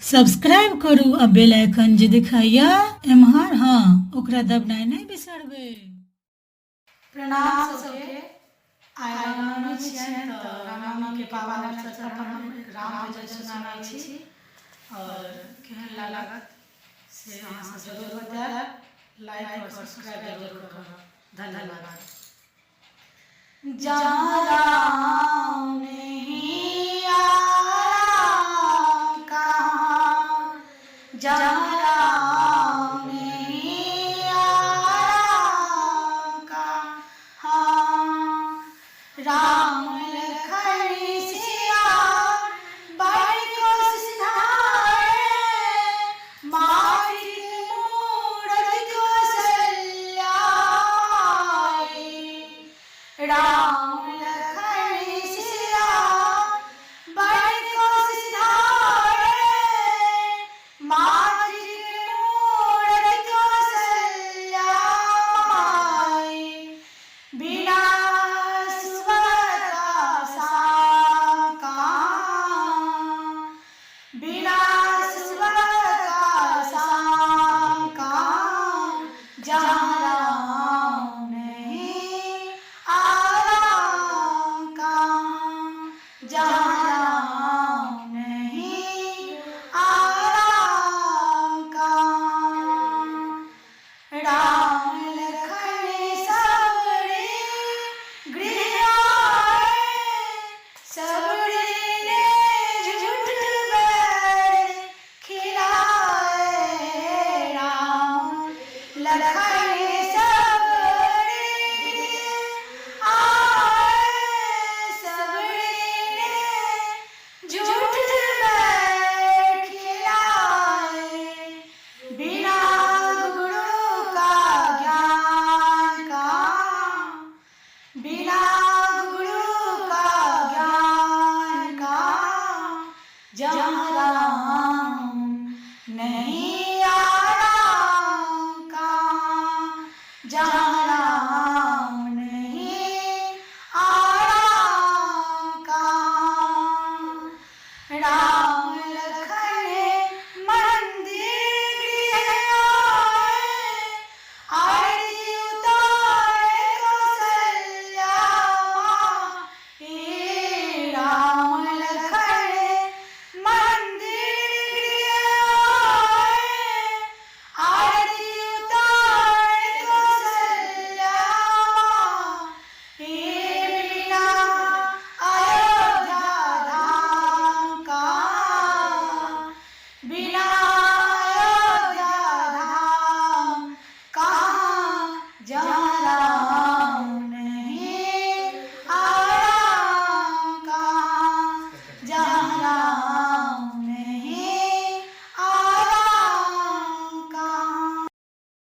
Subscribe करू आ bell icon जे दिखाइया एम्हर हाँ ओकरा दबनाइ नहीं बिसरबे। प्रणाम सबके। आइ रामनवमी छियनि तऽ रामनवमी के पावन अवसर पर हम राम भजन सुनाबै छी और केहन लागत से अहाँ सब जरूर बताएब। लाइक और सब्सक्राइब जरूर करब। धन्यवाद। जहाँ राम नहीं आया कहाँ, जहाँ राम नहीं आया कहाँ, राम लखन सिया बड़ी को सिधारे, माटी मूरत को सल्लाए, राम लखन सिया बड़ी को सिधारे, माटी मूरत को सल्लाए, बिना बिना सुवर का साका, जहाँ राम नहीं आया कहाँ, जहाँ राम नहीं आया कहाँ, राम लखन सबरी गृह आए, सबरी ने झूठ बैर खिलाए, राम लखन सबरी गृह आए, सबरी ने झूठ बैर खिलाए, बिना गुरु का ज्ञान का, बिना गुरु का ज्ञान का, जहाँ राम नहीं